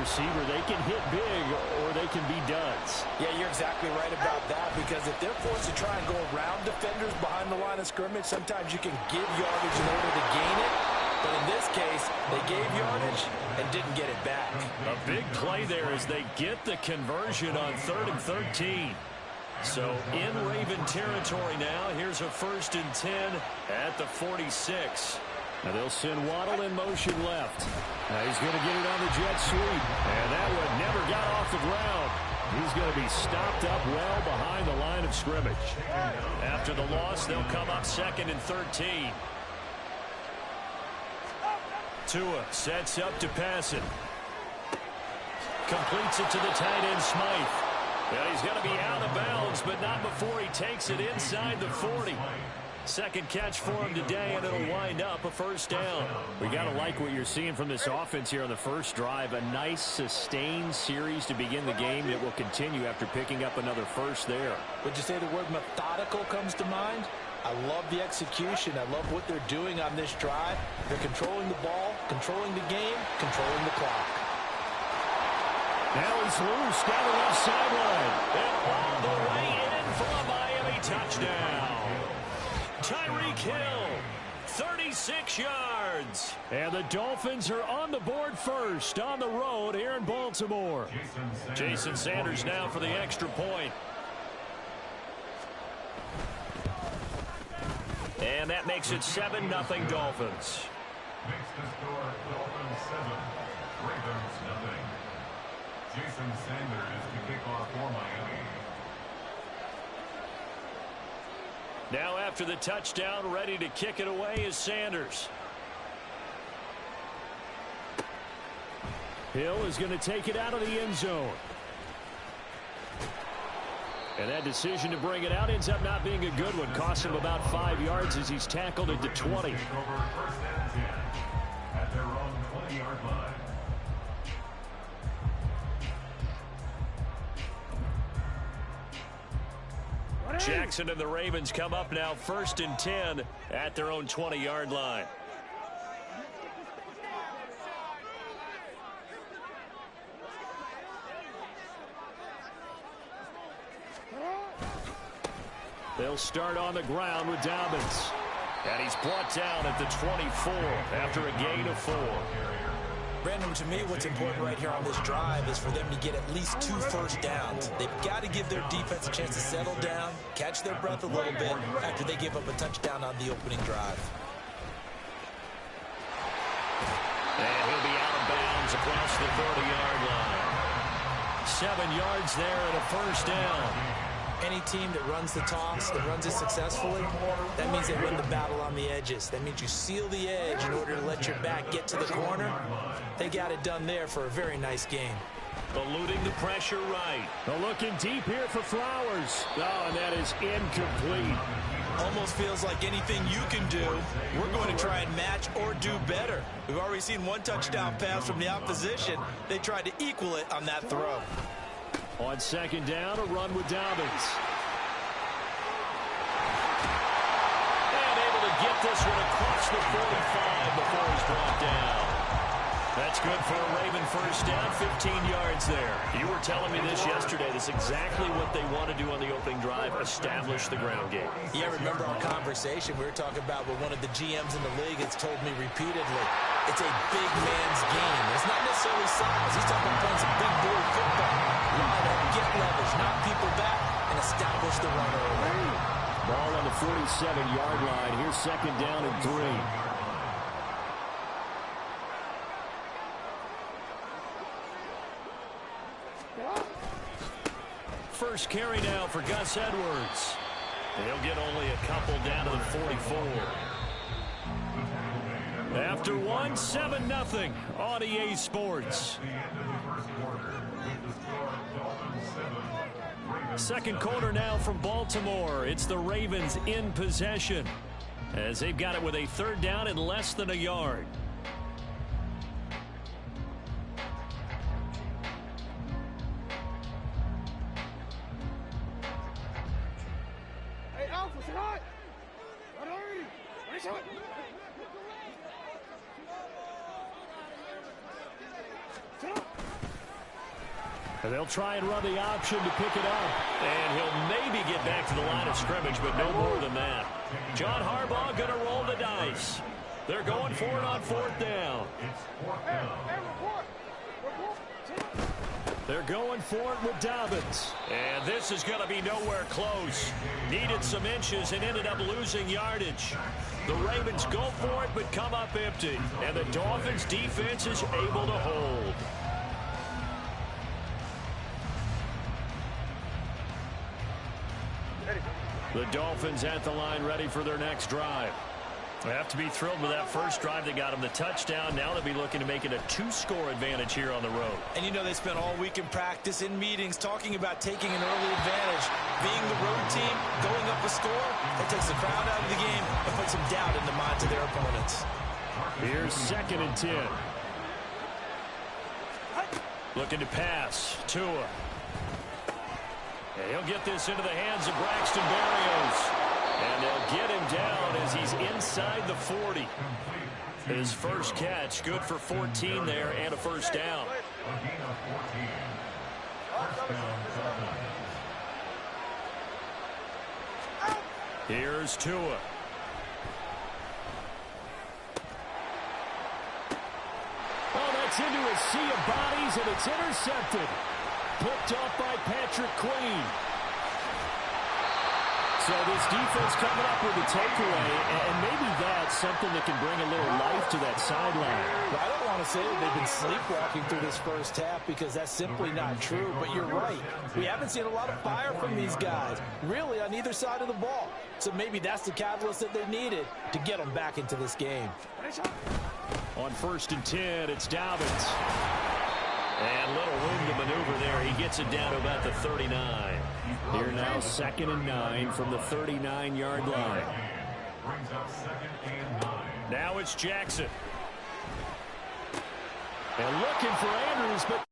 receiver. They can hit big or they can be duds. Yeah, you're exactly right about that, because if they're forced to try and go around defenders behind the line of scrimmage, sometimes you can give yardage in order to gain it. But in this case, they gave yardage and didn't get it back. A big play there as they get the conversion on 3rd and 13. So in Raven territory now. Here's a 1st and 10 at the 46. Now they'll send Waddle in motion left. Now he's going to get it on the jet sweep. And that one never got off the ground. He's going to be stopped up well behind the line of scrimmage. After the loss, they'll come up 2nd and 13. Tua sets up to pass it. Completes it to the tight end, Smythe. Well, he's going to be out of bounds, but not before he takes it inside the 40. Second catch for him today, and it'll wind up a 1st down. We got to like what you're seeing from this offense here on the first drive. A nice, sustained series to begin the game that will continue after picking up another 1st there. Would you say the word methodical comes to mind? I love the execution. I love what they're doing on this drive. They're controlling the ball, controlling the game, controlling the clock. Now he's loose down the left sideline. And all the way in for a Miami touchdown. Tyreek Hill, 36 yards. And the Dolphins are on the board first on the road here in Baltimore. Jason Sanders now for the extra point. And that makes it 7-0 Dolphins. Makes the score Dolphins 7, Ravens 0. Jason Sanders to kick off for Miami. Now after the touchdown, ready to kick it away is Sanders. Hill is going to take it out of the end zone. And that decision to bring it out ends up not being a good one. Costs him about 5 yards as he's tackled at the 20. Take over 1st and 10 at their own 20-yard line. Jackson and the Ravens come up now 1st and 10 at their own 20-yard line. They'll start on the ground with Dobbins. And he's brought down at the 24 after a gain of 4. Brandon, to me, what's important right here on this drive is for them to get at least 2 first downs. They've got to give their defense a chance to settle down, catch their breath a little bit after they give up a touchdown on the opening drive. And he'll be out of bounds across the 30-yard line. 7 yards there and a 1st down. Any team that runs the toss, that runs it successfully, that means they win the battle on the edges. That means you seal the edge in order to let your back get to the corner. They got it done there for a very nice game. Eluding the pressure right. Looking deep here for Flowers. Oh, and that is incomplete. Almost feels like anything you can do, we're going to try and match or do better. We've already seen 1 touchdown pass from the opposition. They tried to equal it on that throw. On 2nd down, a run with Dobbins. And able to get this one across the 45 before he's brought down. That's good for a Raven 1st down, 15 yards there. You were telling me this yesterday. That's exactly what they want to do on the opening drive, establish the ground game. Yeah, remember our conversation we were talking about with one of the GMs in the league has told me repeatedly, it's a big man's game. It's not necessarily size. He's talking about playing some big boy football. Line up, get leverage, knock people back, and establish the run early. Ball on the 47-yard line. Here's 2nd down and 3. First carry now for Gus Edwards. He'll get only a couple down to the 44. After 1, 7-0 on EA Sports. Second quarter now from Baltimore. It's the Ravens in possession as they've got it with a 3rd down and less than a yard. And they'll try and run the option to pick it up. And he'll maybe get back to the line of scrimmage, but no more than that. John Harbaugh going to roll the dice. They're going for it on 4th down. They're going for it with Dobbins. And this is going to be nowhere close. Needed some inches and ended up losing yardage. The Ravens go for it but come up empty. And the Dolphins defense is able to hold. The Dolphins at the line ready for their next drive. They have to be thrilled with that first drive that got them the touchdown. Now they'll be looking to make it a 2-score advantage here on the road. And you know they spent all week in practice, in meetings, talking about taking an early advantage. Being the road team, going up a score, that takes the crowd out of the game and puts some doubt in the minds of their opponents. Here's 2nd and 10. Looking to pass. Tua. And he'll get this into the hands of Braxton Berrios. And they'll get him down as he's inside the 40. His first catch, good for 14 there and a first down. Here's Tua. Oh, that's into a sea of bodies, and it's intercepted. Picked off by Patrick Queen. So this defense coming up with a takeaway, and maybe that's something that can bring a little life to that sideline. Well, I don't want to say that they've been sleepwalking through this first half because that's simply not true, but you're right. We haven't seen a lot of fire from these guys, really, on either side of the ball. So maybe that's the catalyst that they needed to get them back into this game. On 1st and 10, it's Dobbins. And little room to maneuver there. He gets it down to about the 39. Here now 2nd and 9 from the 39-yard line. Now it's Jackson. And looking for Andrews, but